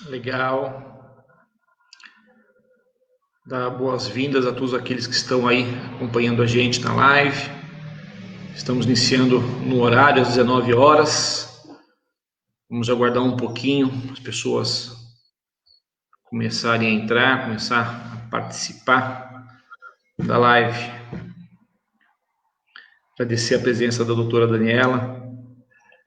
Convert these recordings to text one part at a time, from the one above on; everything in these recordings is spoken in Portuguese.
Legal. Dar boas-vindas a todos aqueles que estão aí acompanhando a gente na live. Estamos iniciando no horário, às 19 horas. Vamos aguardar um pouquinho as pessoas começarem a entrar, começar a participar da live. Agradecer a presença da doutora Daniela.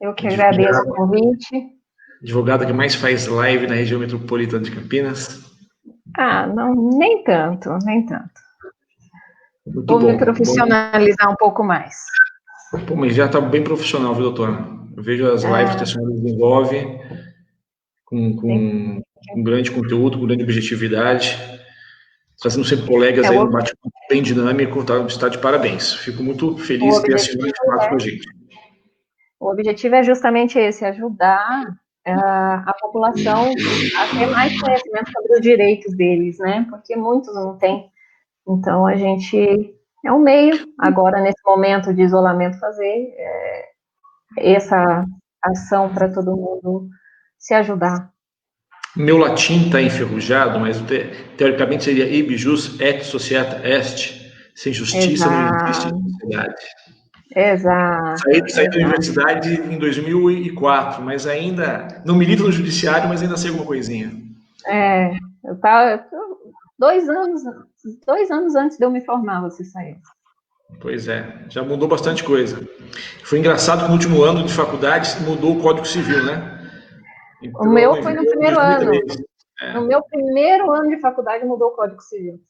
Eu que agradeço o convite. Advogada que mais faz live na região metropolitana de Campinas. Não, nem tanto, nem tanto. Muito Vou bom. me profissionalizar um pouco mais. Pô, mas já está bem profissional, viu, doutora? Eu vejo as lives que a senhora desenvolve com grande conteúdo, com grande objetividade, trazendo sempre colegas aí no bate-papo bem dinâmico, está de parabéns. Fico muito feliz de ter a senhora de fato com a gente. O objetivo é justamente esse, ajudar a população a ter mais conhecimento sobre os direitos deles, né? Porque muitos não têm. Então, a gente é um meio, agora, nesse momento de isolamento, fazer essa ação para todo mundo se ajudar. Meu latim está enferrujado, mas teoricamente seria ibi jus et societa est. Sem justiça não existe sociedade. Exato. Saí da universidade em 2004, mas ainda não milito no judiciário, mas ainda sei alguma coisinha. Eu tava 2 anos antes de eu me formar, você saiu. Pois é, já mudou bastante coisa. Foi engraçado que no último ano de faculdade mudou o Código Civil, né? Então, o meu foi no primeiro ano. No meu primeiro ano de faculdade mudou o Código Civil.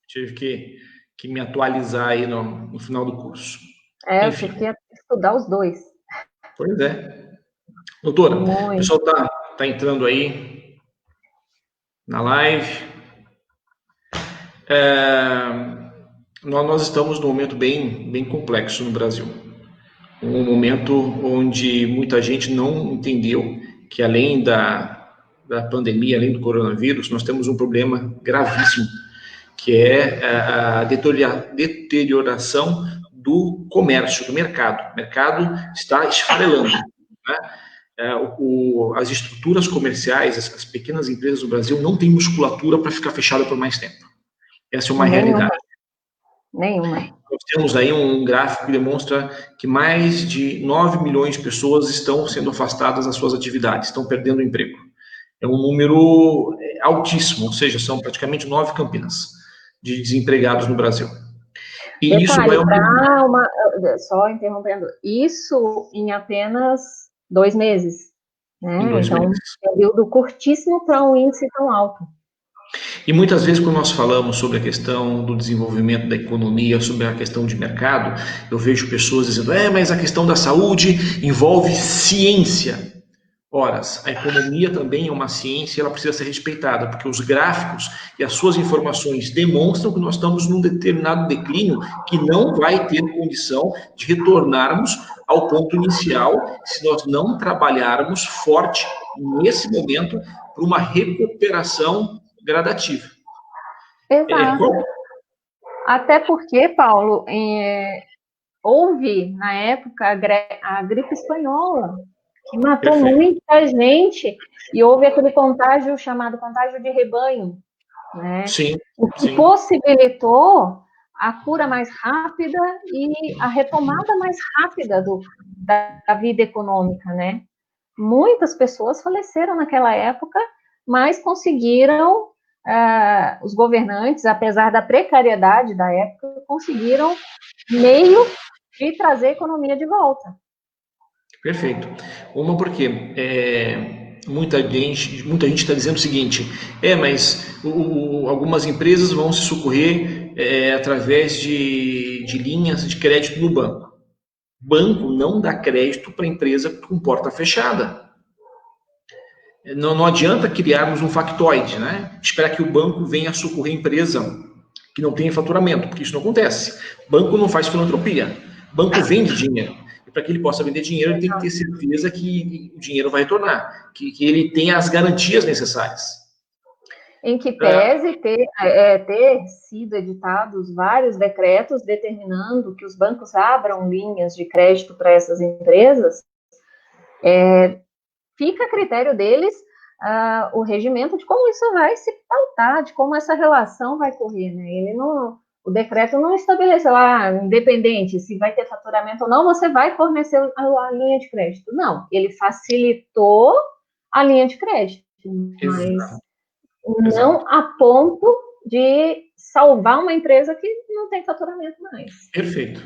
Tive que me atualizar aí no final do curso. Eu tive que estudar os dois. Pois é. Doutora, o pessoal tá entrando aí na live. Nós estamos num momento bem complexo no Brasil. Um momento onde muita gente não entendeu que além da pandemia, além do coronavírus, nós temos um problema gravíssimo, que é a deterioração do comércio, do mercado. O mercado está esfarelando, né? As estruturas comerciais, as pequenas empresas do Brasil não têm musculatura para ficar fechada por mais tempo. Essa é uma realidade. Nenhuma. Nós temos aí um gráfico que demonstra que mais de 9 milhões de pessoas estão sendo afastadas das suas atividades, estão perdendo o emprego. É um número altíssimo, ou seja, são praticamente 9 Campinas de desempregados no Brasil. E detalhe, isso vai só interrompendo, isso em apenas 2 meses, né? Então, um período curtíssimo para um índice tão alto. E muitas vezes, quando nós falamos sobre a questão do desenvolvimento da economia, sobre a questão de mercado, eu vejo pessoas dizendo, mas a questão da saúde envolve ciência. Ora, a economia também é uma ciência e ela precisa ser respeitada, porque os gráficos e as suas informações demonstram que nós estamos num determinado declínio que não vai ter condição de retornarmos ao ponto inicial se nós não trabalharmos forte nesse momento para uma recuperação gradativa. Exato. Até porque, Paulo, houve, na época, a gripe espanhola, que matou muita gente, e houve aquele contágio chamado contágio de rebanho, né? Sim. O que possibilitou a cura mais rápida e a retomada mais rápida da vida econômica, né? Muitas pessoas faleceram naquela época, mas conseguiram, os governantes, apesar da precariedade da época, conseguiram meio de trazer a economia de volta. Perfeito. Uma porque muita gente está dizendo o seguinte, mas algumas empresas vão se socorrer através de linhas de crédito no banco. Banco não dá crédito para empresa com porta fechada. Não adianta criarmos um factoide, né? Esperar que o banco venha socorrer a empresa que não tem faturamento, porque isso não acontece. Banco não faz filantropia. Banco vende dinheiro. E para que ele possa vender dinheiro, ele tem que ter certeza que o dinheiro vai retornar, que ele tenha as garantias necessárias. Em que pese ter sido editados vários decretos determinando que os bancos abram linhas de crédito para essas empresas, fica a critério deles o regimento de como isso vai se pautar, de como essa relação vai correr, né? O decreto não estabeleceu, independente se vai ter faturamento ou não, você vai fornecer a linha de crédito. Não, ele facilitou a linha de crédito, mas não a ponto de salvar uma empresa que não tem faturamento mais. Perfeito.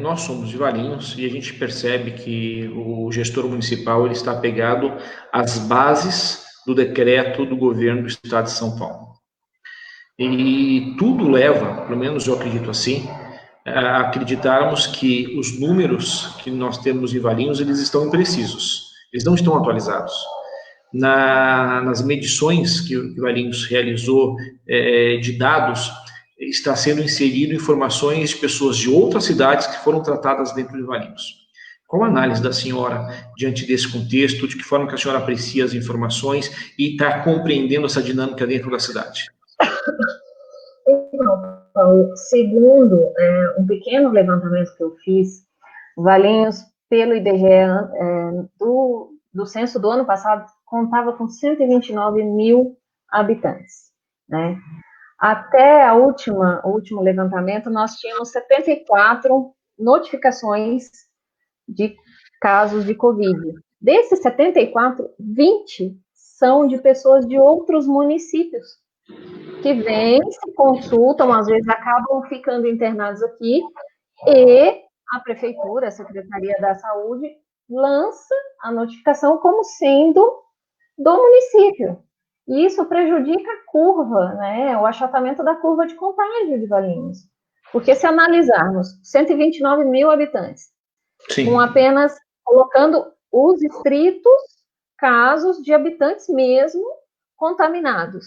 Nós somos de Valinhos e a gente percebe que o gestor municipal ele está apegado às bases do decreto do governo do estado de São Paulo. E tudo leva, pelo menos eu acredito assim, a acreditarmos que os números que nós temos em Valinhos, eles estão imprecisos, eles não estão atualizados. Nas medições que o Valinhos realizou de dados, está sendo inserido informações de pessoas de outras cidades que foram tratadas dentro de Valinhos. Qual a análise da senhora diante desse contexto? De que forma que a senhora aprecia as informações e está compreendendo essa dinâmica dentro da cidade? Então, segundo um pequeno levantamento que eu fiz, Valinhos, pelo IBGE, do censo do ano passado, contava com 129 mil habitantes, né? Até o último levantamento, nós tínhamos 74 notificações de casos de Covid. Desses 74, 20 são de pessoas de outros municípios, que vêm, se consultam, às vezes acabam ficando internados aqui, e a Prefeitura, a Secretaria da Saúde, lança a notificação como sendo do município. E isso prejudica a curva, né, o achatamento da curva de contágio de Valinhos. Porque se analisarmos 129 mil habitantes, sim, com apenas colocando os estritos casos de habitantes mesmo contaminados,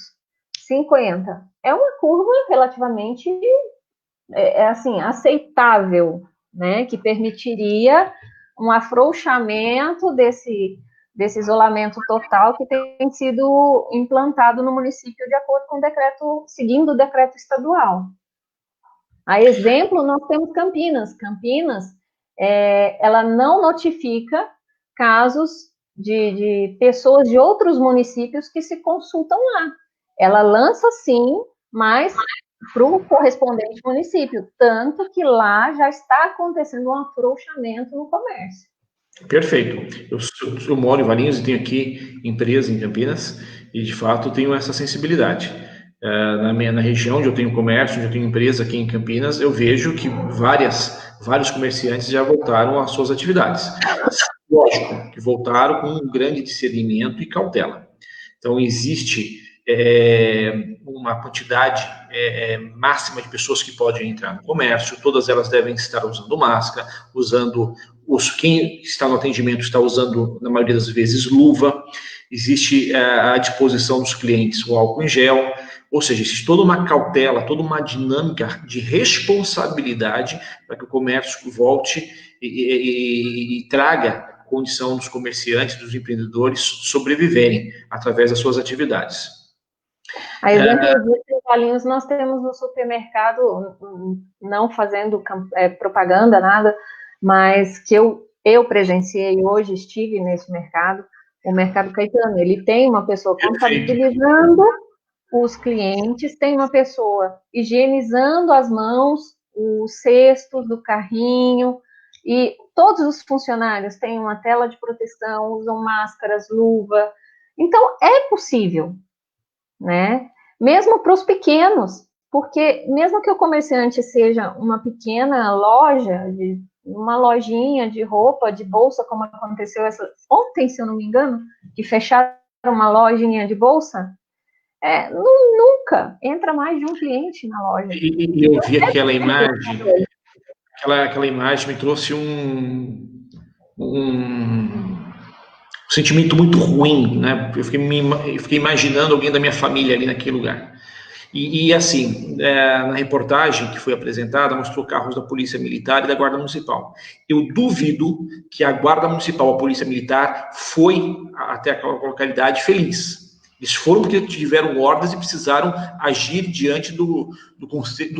50. É uma curva relativamente assim, aceitável, né, que permitiria um afrouxamento desse isolamento total que tem sido implantado no município de acordo com o decreto, seguindo o decreto estadual. A exemplo, nós temos Campinas. Campinas, ela não notifica casos de pessoas de outros municípios que se consultam lá. Ela lança, sim, mas para o correspondente município, tanto que lá já está acontecendo um afrouxamento no comércio. Perfeito. Eu moro em Valinhos e tenho aqui empresa em Campinas e, de fato, tenho essa sensibilidade. Na região onde eu tenho comércio, onde eu tenho empresa aqui em Campinas, eu vejo que vários comerciantes já voltaram às suas atividades. Lógico, que voltaram com um grande discernimento e cautela. Então, existe uma quantidade máxima de pessoas que podem entrar no comércio, todas elas devem estar usando máscara, quem está no atendimento está usando, na maioria das vezes, luva, existe à disposição dos clientes o álcool em gel, ou seja, existe toda uma cautela, toda uma dinâmica de responsabilidade para que o comércio volte e traga condição dos comerciantes, dos empreendedores sobreviverem através das suas atividades. A exemplo disso, em Valinhos, nós temos no supermercado, não fazendo propaganda, nada, mas que eu presenciei hoje, estive nesse mercado, o Mercado Caetano. Ele tem uma pessoa contabilizando os clientes, tem uma pessoa higienizando as mãos, os cestos do carrinho, e todos os funcionários têm uma tela de proteção, usam máscaras, luva. Então, é possível, né? Mesmo para os pequenos, porque mesmo que o comerciante seja uma pequena loja, uma lojinha de roupa, de bolsa, como aconteceu ontem, se eu não me engano, que fecharam uma lojinha de bolsa, nunca entra mais de um cliente na loja. E eu vi aquela imagem, aquela imagem me trouxe um sentimento muito ruim, né? Eu fiquei imaginando alguém da minha família ali naquele lugar. E assim, na reportagem que foi apresentada, mostrou carros da Polícia Militar e da Guarda Municipal. Eu duvido que a Guarda Municipal, a Polícia Militar, foi até aquela localidade feliz. Eles foram porque tiveram ordens e precisaram agir diante do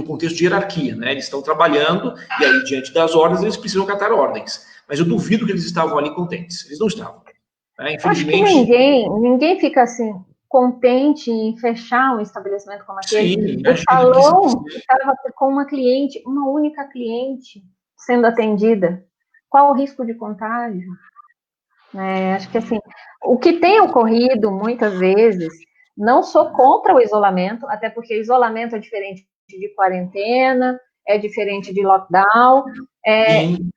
contexto de hierarquia, né? Eles estão trabalhando e aí, diante das ordens, eles precisam acatar ordens. Mas eu duvido que eles estavam ali contentes. Eles não estavam. Acho que Infelizmente, ninguém fica assim contente em fechar um estabelecimento como aquele. sim, O imagino que salão estava com uma cliente, uma única cliente sendo atendida. Qual o risco de contágio? Acho que assim, o que tem ocorrido muitas vezes, não sou contra o isolamento, até porque isolamento é diferente de quarentena, é diferente de lockdown. sim,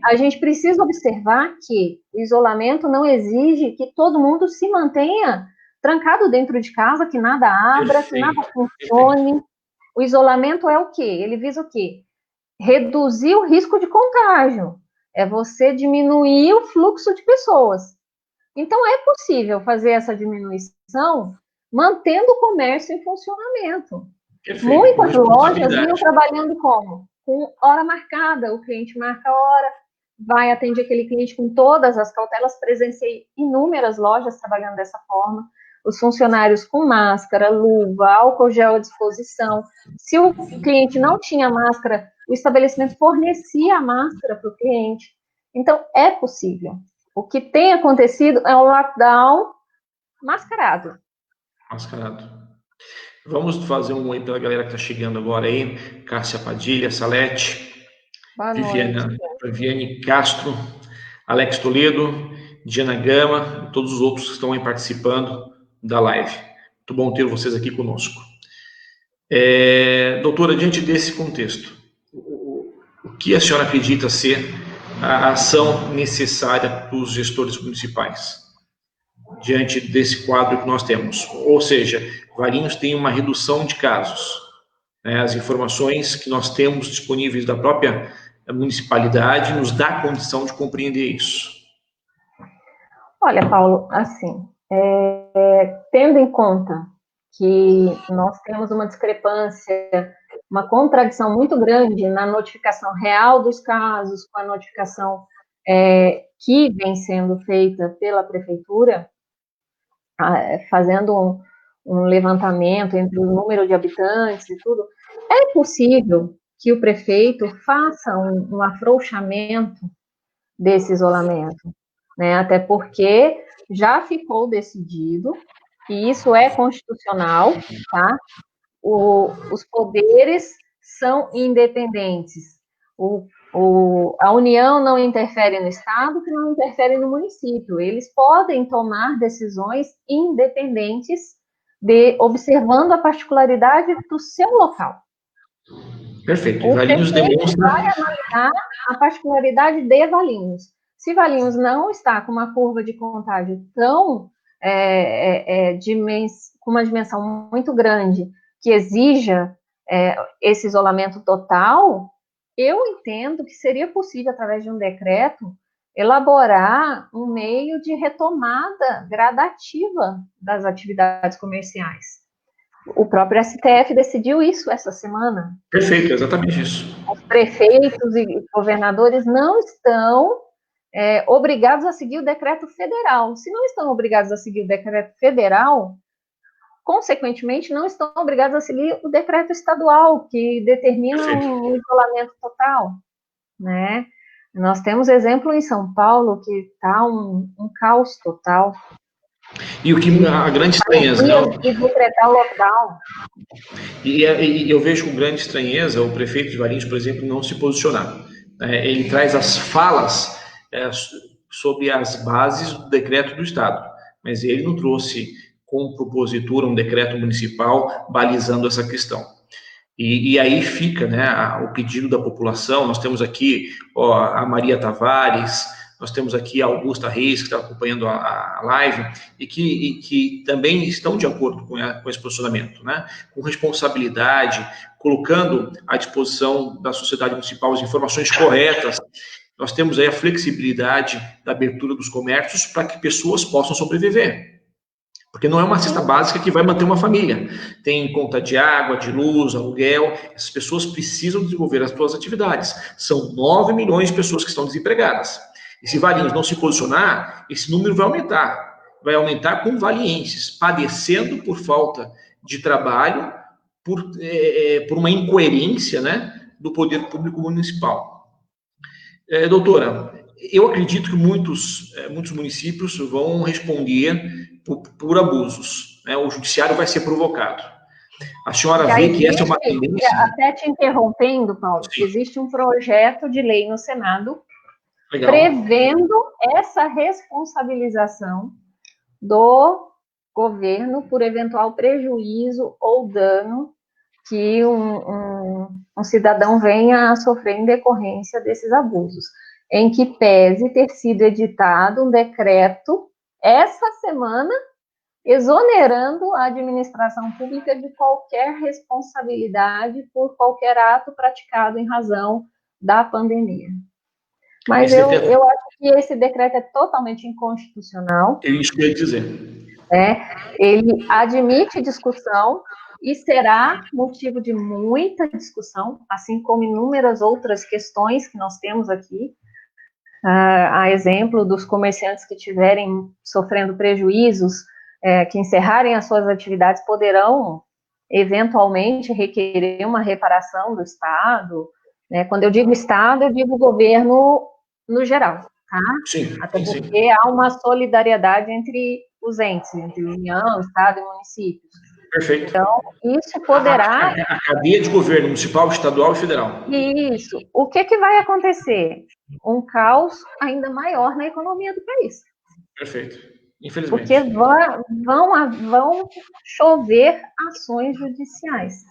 A gente precisa observar que o isolamento não exige que todo mundo se mantenha trancado dentro de casa, que nada abra, que nada perfeito, perfeito. funcione. O isolamento é o quê? Ele visa o quê? Reduzir o risco de contágio. É você diminuir o fluxo de pessoas. Então, é possível fazer essa diminuição mantendo o comércio em funcionamento. Perfeito, com Muitas lojas vinham responsabilidade. trabalhando como? Com hora marcada. O cliente marca a hora, vai atender aquele cliente com todas as cautelas. Presenciei inúmeras lojas trabalhando dessa forma. Os funcionários com máscara, luva, álcool gel à disposição. Se o cliente não tinha máscara, o estabelecimento fornecia a máscara para o cliente. Então, é possível. O que tem acontecido é um lockdown mascarado. Mascarado. Vamos fazer um oi pela galera que está chegando agora aí. Cássia Padilha, Salete, Boa noite. Viviane Castro, Alex Toledo, Diana Gama e todos os outros que estão aí participando da live. Muito bom ter vocês aqui conosco. Doutora, diante desse contexto, o que a senhora acredita ser a ação necessária dos gestores municipais diante desse quadro que nós temos? Ou seja, Valinhos tem uma redução de casos. As informações que nós temos disponíveis da própria municipalidade nos dá condição de compreender isso. Olha, Paulo, assim, tendo em conta que nós temos uma discrepância, uma contradição muito grande na notificação real dos casos com a notificação que vem sendo feita pela prefeitura, fazendo um levantamento entre o número de habitantes e tudo, é possível que o prefeito faça um afrouxamento desse isolamento, né? Até porque já ficou decidido, e isso é constitucional, tá? Os poderes são independentes. A União não interfere no Estado, que não interfere no município. Eles podem tomar decisões independentes, observando a particularidade do seu local. Perfeito. E O Valinhos prefeito demonstra... vai analisar a particularidade de Valinhos. Se Valinhos não está com uma curva de contágio tão com uma dimensão muito grande, que exija esse isolamento total, eu entendo que seria possível, através de um decreto, elaborar um meio de retomada gradativa das atividades comerciais. O próprio STF decidiu isso essa semana. Perfeito, exatamente isso. Os prefeitos e governadores não estão obrigados a seguir o decreto federal. Se não estão obrigados a seguir o decreto federal, consequentemente, não estão obrigados a seguir o decreto estadual, que determina um isolamento total, né? Nós temos exemplo em São Paulo, que está um caos total. E o que a grande estranheza, né? E decretar o lockdown. E eu vejo com grande estranheza o prefeito de Valinhos, por exemplo, não se posicionar. Ele traz as falas sobre as bases do decreto do Estado, mas ele não trouxe com propositura um decreto municipal balizando essa questão. E aí fica, né, o pedido da população. Nós temos aqui a Maria Tavares, nós temos aqui a Augusta Reis, que está acompanhando a live, e que também estão de acordo com esse posicionamento, né? Com responsabilidade, colocando à disposição da sociedade municipal as informações corretas. Nós temos aí a flexibilidade da abertura dos comércios para que pessoas possam sobreviver. Porque não é uma cesta básica que vai manter uma família. Tem conta de água, de luz, aluguel. Essas pessoas precisam desenvolver as suas atividades. São 9 milhões de pessoas que estão desempregadas. E se Valinhos não se posicionar, esse número vai aumentar. Vai aumentar com valienses, padecendo por falta de trabalho, por uma incoerência, né, do poder público municipal. Doutora, eu acredito que muitos municípios vão responder por abusos, né? O judiciário vai ser provocado. A senhora vê que essa é uma tendência? Até te interrompendo, Paulo, sim, existe um projeto de lei no Senado legal, prevendo essa responsabilização do governo por eventual prejuízo ou dano que um cidadão venha a sofrer em decorrência desses abusos, em que pese ter sido editado um decreto essa semana exonerando a administração pública de qualquer responsabilidade por qualquer ato praticado em razão da pandemia. Mas eu acho que esse decreto é totalmente inconstitucional. É isso que eu ia dizer. Ele admite discussão e será motivo de muita discussão, assim como inúmeras outras questões que nós temos aqui. A exemplo dos comerciantes que estiverem sofrendo prejuízos, que encerrarem as suas atividades, poderão, eventualmente, requerer uma reparação do Estado. Né? Quando eu digo Estado, eu digo governo no geral. Tá? Sim, até porque sim, há uma solidariedade entre os entes, entre União, Estado e municípios. Perfeito. Então, isso poderá... A cadeia de governo municipal, estadual e federal. Isso. O que vai acontecer? Um caos ainda maior na economia do país. Perfeito. Infelizmente. Porque vão chover ações judiciais.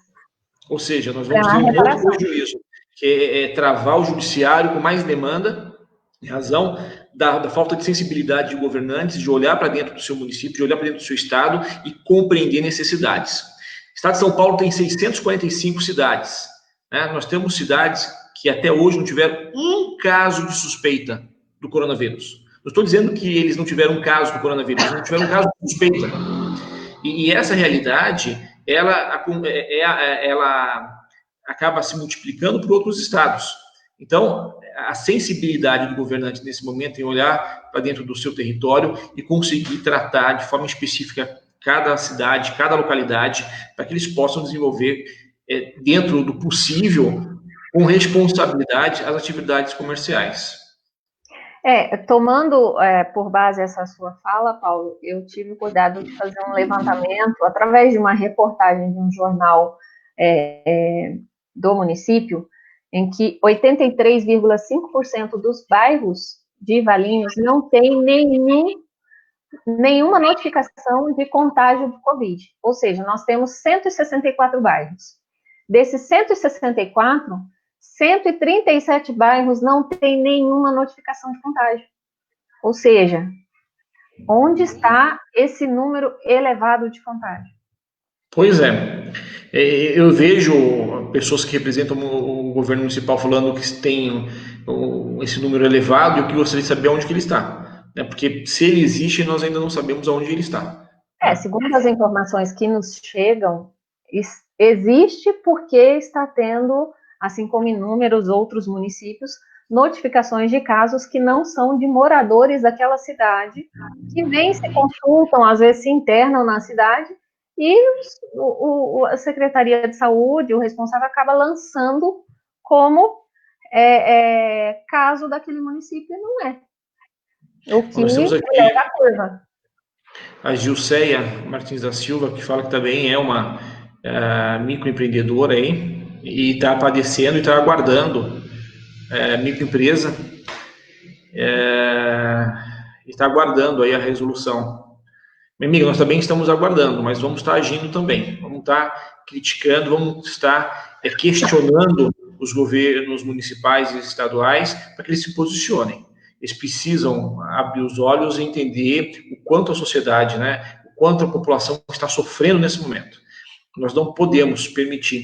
Ou seja, nós vamos ter um outro prejuízo, que é travar o judiciário com mais demanda, em razão da falta de sensibilidade de governantes, de olhar para dentro do seu município, de olhar para dentro do seu estado e compreender necessidades. O estado de São Paulo tem 645 cidades. Né? Nós temos cidades que até hoje não tiveram um caso de suspeita do coronavírus. Não estou dizendo que eles não tiveram um caso do coronavírus, eles não tiveram um caso de suspeita. E essa realidade, ela acaba se multiplicando por outros estados. Então, a sensibilidade do governante nesse momento em olhar para dentro do seu território e conseguir tratar de forma específica cada cidade, cada localidade, para que eles possam desenvolver, dentro do possível, com responsabilidade, as atividades comerciais. Tomando por base essa sua fala, Paulo, eu tive o cuidado de fazer um levantamento através de uma reportagem de um jornal do município, em que 83,5% dos bairros de Valinhos não tem nenhuma notificação de contágio de Covid. Ou seja, nós temos 164 bairros. Desses 164, 137 bairros não tem nenhuma notificação de contágio. Ou seja, onde está esse número elevado de contágio? Pois é. Eu vejo pessoas que representam o governo municipal falando que tem esse número elevado e eu gostaria de saber onde que ele está. Porque se ele existe, nós ainda não sabemos onde ele está. Segundo as informações que nos chegam, existe porque está tendo, assim como inúmeros outros municípios, notificações de casos que não são de moradores daquela cidade, que vêm, se consultam, às vezes se internam na cidade, e a Secretaria de Saúde, o responsável, acaba lançando como caso daquele município, e não é. O que eleva a curva. A Gilceia Martins da Silva, que fala que também é uma microempreendedora aí, e está padecendo e está aguardando, microempresa, e está aguardando aí a resolução. Minha amiga, nós também estamos aguardando, mas vamos estar agindo também, vamos estar criticando, vamos estar questionando os governos municipais e estaduais para que eles se posicionem. Eles precisam abrir os olhos e entender o quanto a sociedade, né, o quanto a população está sofrendo nesse momento. Nós não podemos permitir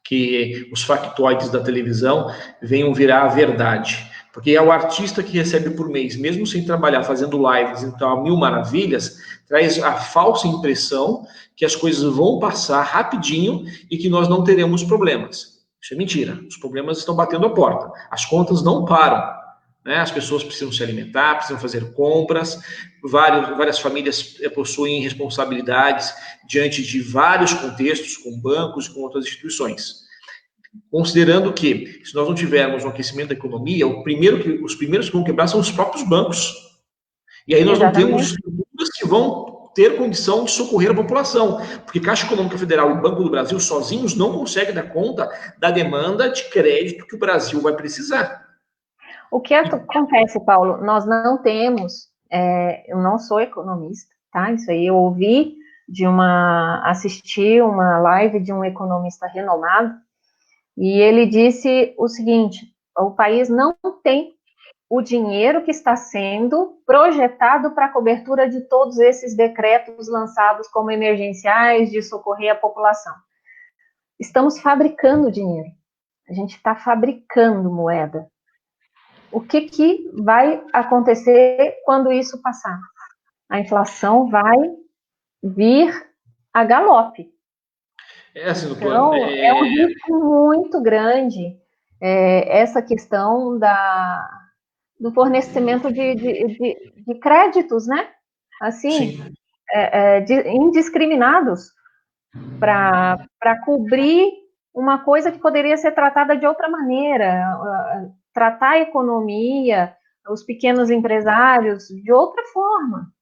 que os factoides da televisão venham virar a verdade. Porque é o artista que recebe por mês, mesmo sem trabalhar, fazendo lives, então, mil maravilhas, traz a falsa impressão que as coisas vão passar rapidinho e que nós não teremos problemas. Isso é mentira. Os problemas estão batendo a porta. As contas não param. Né? As pessoas precisam se alimentar, precisam fazer compras, várias famílias possuem responsabilidades diante de vários contextos, com bancos, com outras instituições. considerando que, se nós não tivermos um aquecimento da economia, os primeiros que vão quebrar são os próprios bancos. E aí nós não temos Exatamente. estruturas que vão ter condição de socorrer a população, porque Caixa Econômica Federal e Banco do Brasil sozinhos não conseguem dar conta da demanda de crédito que o Brasil vai precisar. O que acontece, Paulo? Nós não temos, eu não sou economista, tá? Isso aí eu ouvi assisti uma live de um economista renomado, e ele disse o seguinte: o país não tem o dinheiro que está sendo projetado para a cobertura de todos esses decretos lançados como emergenciais de socorrer a população. Estamos fabricando dinheiro. A gente está fabricando moeda. O que vai acontecer quando isso passar? A inflação vai vir a galope. Assim, Então, é um risco muito grande essa questão do fornecimento de créditos, né? Assim, indiscriminados para cobrir uma coisa que poderia ser tratada de outra maneira, tratar a economia, os pequenos empresários de outra forma.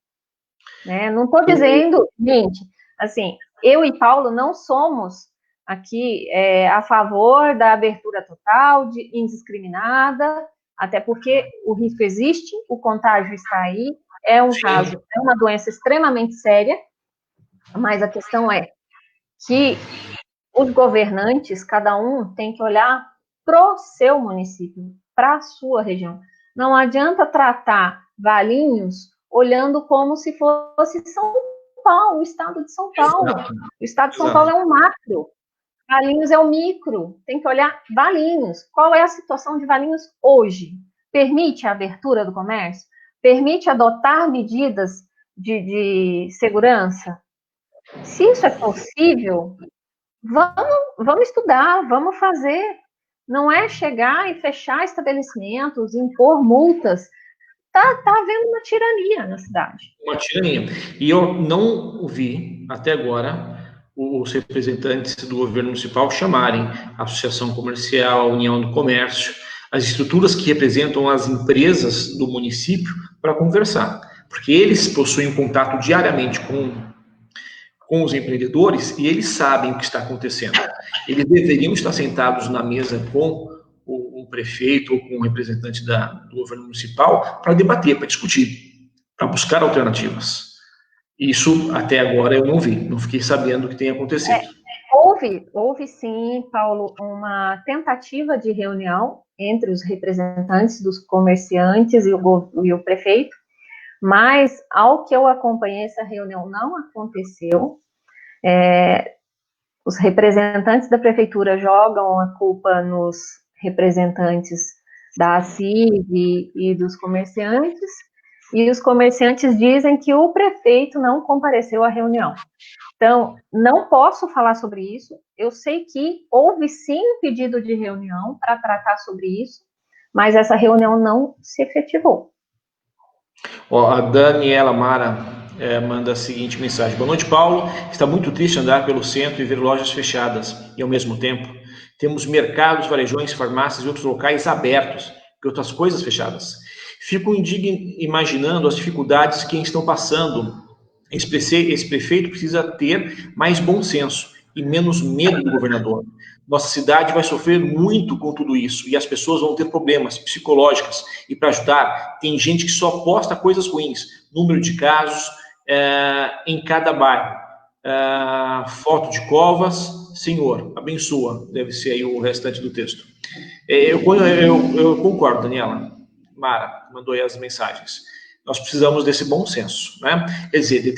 Né? Não estou dizendo, gente, assim, eu e Paulo não somos aqui a favor da abertura total, indiscriminada, até porque o risco existe, o contágio está aí, é um caso, é uma doença extremamente séria, mas a questão é que os governantes, cada um tem que olhar para o seu município, para a sua região. Não adianta tratar Valinhos olhando como se fosse São Paulo, o estado de São Paulo. O estado de São Paulo é um macro, Valinhos é o micro. Tem que olhar Valinhos. Qual é a situação de Valinhos hoje? Permite a abertura do comércio? Permite adotar medidas de segurança? Se isso é possível, vamos estudar, vamos fazer. Não é chegar e fechar estabelecimentos, impor multas. Tá havendo uma tirania na cidade. Uma tirania. E eu não ouvi, até agora, os representantes do governo municipal chamarem a Associação Comercial, a União do Comércio, as estruturas que representam as empresas do município para conversar. Porque eles possuem um contato diariamente com os empreendedores e eles sabem o que está acontecendo. Eles deveriam estar sentados na mesa com o prefeito ou com o representante do governo municipal para debater, para discutir, para buscar alternativas. Isso, até agora, eu não vi, não fiquei sabendo o que tem acontecido. Houve sim, Paulo, uma tentativa de reunião entre os representantes dos comerciantes e o prefeito, mas, ao que eu acompanhei, essa reunião não aconteceu. Os representantes da prefeitura jogam a culpa nos representantes da ACIV e dos comerciantes, e os comerciantes dizem que o prefeito não compareceu à reunião. Então, não posso falar sobre isso. Eu sei que houve sim um pedido de reunião para tratar sobre isso, mas essa reunião não se efetivou. A Daniela Mara manda a seguinte mensagem: boa noite, Paulo. Está muito triste andar pelo centro e ver lojas fechadas e, ao mesmo tempo, temos mercados, varejões, farmácias e outros locais abertos e outras coisas fechadas. Fico imaginando as dificuldades que estão passando. Esse prefeito precisa ter mais bom senso e menos medo do governador. Nossa cidade vai sofrer muito com tudo isso e as pessoas vão ter problemas psicológicos. E para ajudar, tem gente que só posta coisas ruins, número de casos em cada bairro, foto de covas. Senhor, abençoa, deve ser aí o restante do texto. Eu concordo, Daniela. Mara mandou aí as mensagens. Nós precisamos desse bom senso, né? Quer dizer,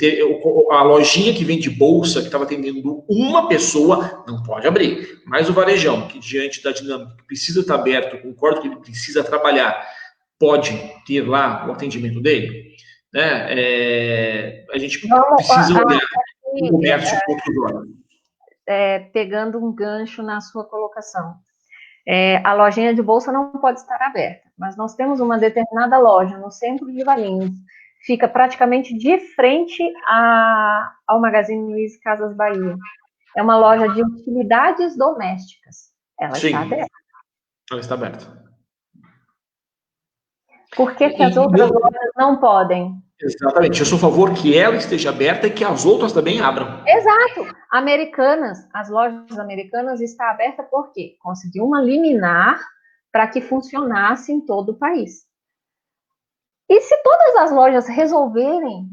a lojinha que vende bolsa, que estava atendendo uma pessoa, não pode abrir. Mas o varejão, que diante da dinâmica que precisa estar aberto, eu concordo que ele precisa trabalhar, pode ter lá o atendimento dele, né? A gente precisa olhar o comércio com outros olhos. Pegando um gancho na sua colocação. A lojinha de bolsa não pode estar aberta, mas nós temos uma determinada loja no centro de Valinhos, fica praticamente de frente ao Magazine Luiza Casas Bahia. É uma loja de utilidades domésticas. Ela Sim, está aberta. ela está aberta. Por que as outras lojas não podem? Exatamente. Eu sou a favor que ela esteja aberta e que as outras também abram. Exato. Americanas, as lojas americanas estão abertas porque conseguiu uma liminar para que funcionasse em todo o país. E se todas as lojas resolverem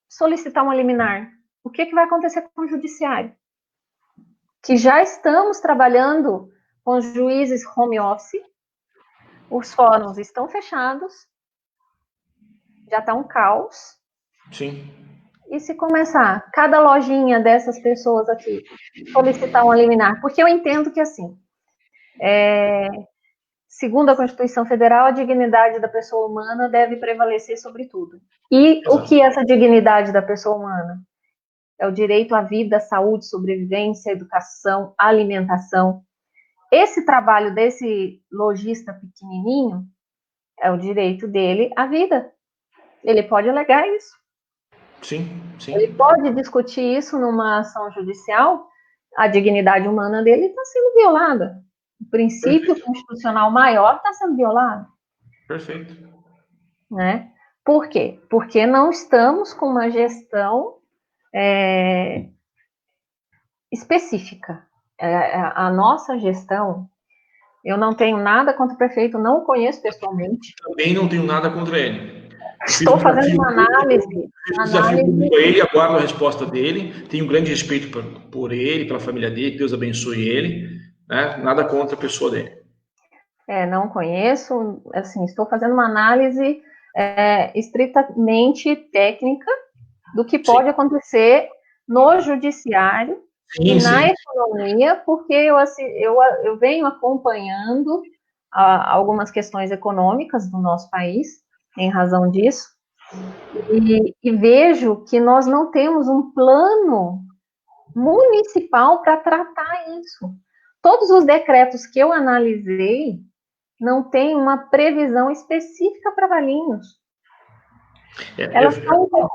solicitar uma liminar, o que vai acontecer com o judiciário? Que já estamos trabalhando com os juízes home office, os fóruns estão fechados, já está um caos. Sim. E se começar cada lojinha dessas pessoas aqui solicitar uma liminar? Porque eu entendo que, assim, segundo a Constituição Federal, a dignidade da pessoa humana deve prevalecer sobre tudo. E o que é essa dignidade da pessoa humana? É o direito à vida, saúde, sobrevivência, educação, alimentação. Esse trabalho desse lojista pequenininho é o direito dele à vida. Ele pode alegar isso. Sim, sim. Ele pode discutir isso numa ação judicial. A dignidade humana dele está sendo violada. O princípio constitucional maior está sendo violado. Perfeito. Né? Por quê? Porque não estamos com uma gestão específica. A nossa gestão, eu não tenho nada contra o prefeito, não o conheço pessoalmente. Também não tenho nada contra ele. Estou fazendo uma análise. Fiz um desafio público a ele, aguardo a resposta dele. Tenho um grande respeito por ele, pela família dele, que Deus abençoe ele. Né? Nada contra a pessoa dele. Não conheço, assim, estou fazendo uma análise estritamente técnica do que pode acontecer no judiciário e na economia, porque eu venho acompanhando algumas questões econômicas do nosso país, em razão disso, e vejo que nós não temos um plano municipal para tratar isso. Todos os decretos que eu analisei não tem uma previsão específica para Valinhos.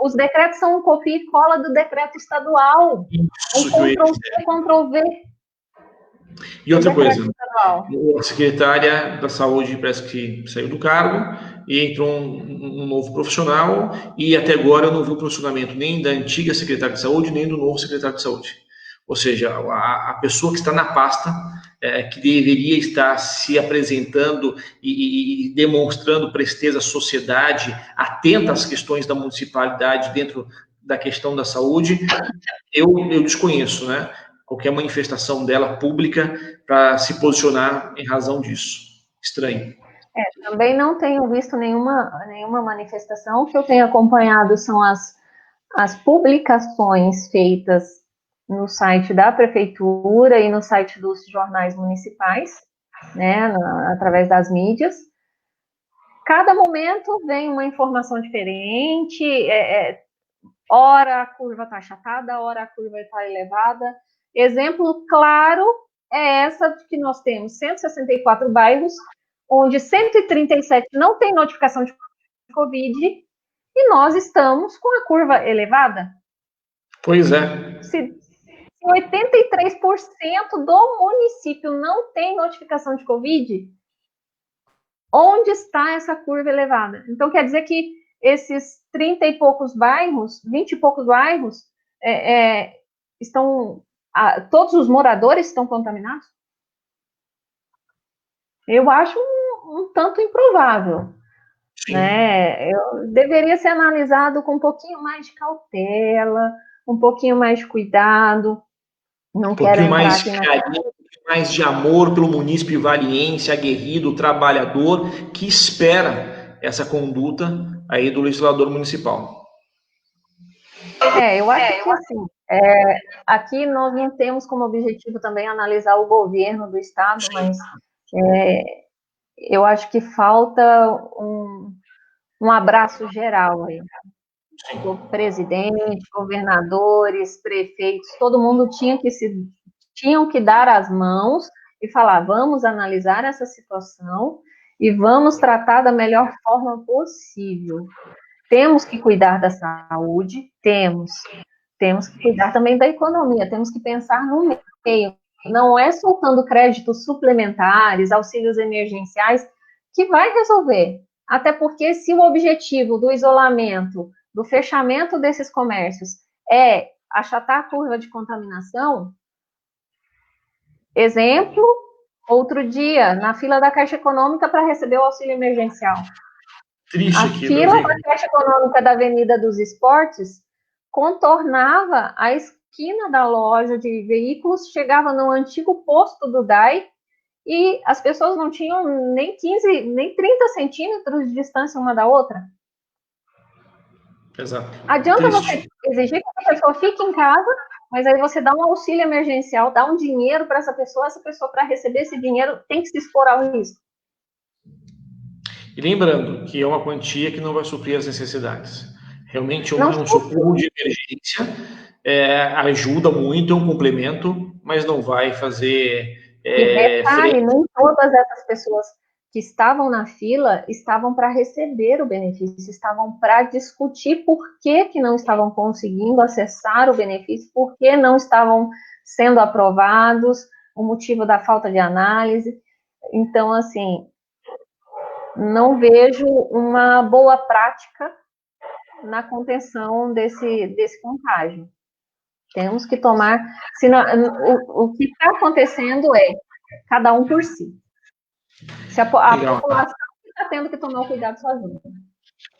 Os decretos são um copia e cola do decreto estadual. Um Ctrl-C, Ctrl-V. E outra coisa, a secretária da Saúde parece que saiu do cargo e entrou um novo profissional e até agora eu não vi o posicionamento nem da antiga secretária de Saúde, nem do novo secretário de Saúde. Ou seja, a pessoa que está na pasta, que deveria estar se apresentando e demonstrando presteza à sociedade, atenta às questões da municipalidade dentro da questão da saúde, eu desconheço, né? Qualquer manifestação dela pública para se posicionar em razão disso. Estranho. Também não tenho visto nenhuma manifestação. O que eu tenho acompanhado são as publicações feitas no site da prefeitura e no site dos jornais municipais, né, através das mídias. Cada momento vem uma informação diferente, ora a curva está achatada, ora a curva está elevada. Exemplo claro é essa de que nós temos 164 bairros, onde 137 não tem notificação de Covid, e nós estamos com a curva elevada. Pois é. Se 83% do município não tem notificação de Covid, onde está essa curva elevada? Então, quer dizer que esses 30 e poucos bairros, 20 e poucos bairros, todos os moradores estão contaminados? Eu acho um tanto improvável. Né? Deveria ser analisado com um pouquinho mais de cautela, um pouquinho mais de cuidado. Não quero entrar mais aqui carinho, um pouquinho mais de amor pelo munícipe valiense, aguerrido, trabalhador, que espera essa conduta aí do legislador municipal. Eu acho que assim, aqui nós não temos como objetivo também analisar o governo do estado, mas eu acho que falta um abraço geral aí. O presidente, governadores, prefeitos, todo mundo tinham que dar as mãos e falar, vamos analisar essa situação e vamos tratar da melhor forma possível. Temos que cuidar da saúde, temos que cuidar também da economia, temos que pensar no meio. Não é soltando créditos suplementares, auxílios emergenciais, que vai resolver. Até porque se o objetivo do isolamento, do fechamento desses comércios é achatar a curva de contaminação, exemplo, outro dia, na fila da Caixa Econômica para receber o auxílio emergencial. Triste A aqui, fila da Caixa Econômica da Avenida dos Esportes contornava a esquina da loja de veículos, chegava no antigo posto do DAI e as pessoas não tinham nem 15, nem 30 centímetros de distância uma da outra. Exato. Adianta você exigir que a pessoa fique em casa, mas aí você dá um auxílio emergencial, dá um dinheiro para essa pessoa, para receber esse dinheiro, tem que se expor ao risco. E lembrando que é uma quantia que não vai suprir as necessidades. Realmente é um socorro de emergência, ajuda muito, é um complemento, mas não vai fazer... E detalhe, nem todas essas pessoas que estavam na fila estavam para receber o benefício, estavam para discutir por que não estavam conseguindo acessar o benefício, por que não estavam sendo aprovados, o motivo da falta de análise. Então, assim, não vejo uma boa prática na contenção desse contágio. Temos que tomar... o que está acontecendo é cada um por si. Se a população está tendo que tomar o cuidado sozinha.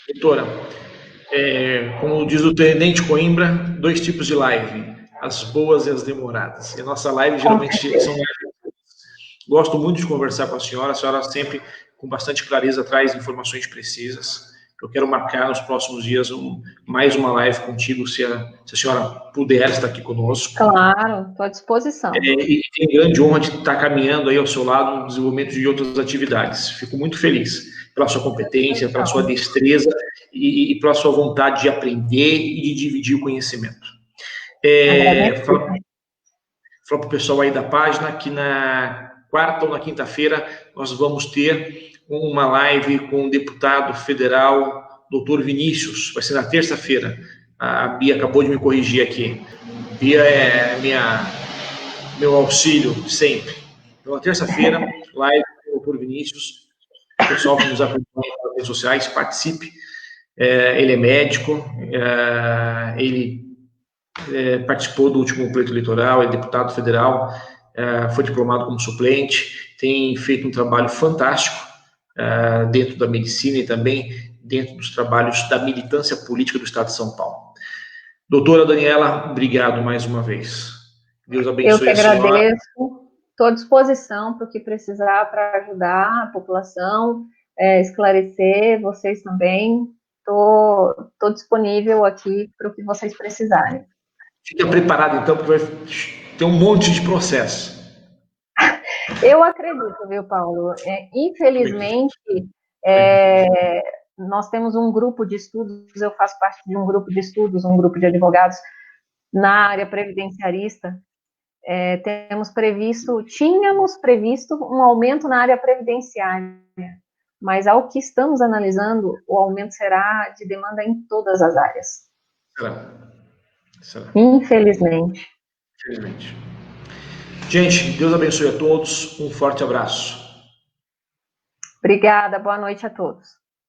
Doutora, como diz o Tenente Coimbra, 2 tipos de live, as boas e as demoradas. E a nossa live geralmente são lives. Gosto muito de conversar com a senhora sempre com bastante clareza traz informações precisas. Eu quero marcar nos próximos dias mais uma live contigo, se a senhora puder estar aqui conosco. Claro, estou à disposição. E tem grande honra de estar caminhando aí ao seu lado no desenvolvimento de outras atividades. Fico muito feliz pela sua competência, pela sua destreza e pela sua vontade de aprender e de dividir o conhecimento. Fala para o pessoal aí da página que na quarta ou na quinta-feira nós vamos ter uma live com o deputado federal, doutor Vinícius. Vai ser na terça-feira. A Bia acabou de me corrigir aqui. Bia é meu auxílio sempre. Então, na terça-feira, live com o doutor Vinícius. O pessoal que nos acompanha nas redes sociais, participe. Ele é médico, ele participou do último pleito eleitoral, é deputado federal, foi diplomado como suplente, tem feito um trabalho fantástico dentro da medicina e também dentro dos trabalhos da militância política do Estado de São Paulo. Doutora Daniela, obrigado mais uma vez. Deus abençoe a senhora. Eu que agradeço. Estou à disposição para o que precisar para ajudar a população, esclarecer, vocês também. Estou disponível aqui para o que vocês precisarem. Fica preparado, então, porque vai ter um monte de processo. Eu acredito, viu, Paulo? Infelizmente, nós temos um grupo de estudos, eu faço parte de um grupo de estudos, um grupo de advogados na área previdenciarista. Tínhamos previsto um aumento na área previdenciária, mas ao que estamos analisando, o aumento será de demanda em todas as áreas. Será. Infelizmente. Gente, Deus abençoe a todos. Um forte abraço. Obrigada, boa noite a todos.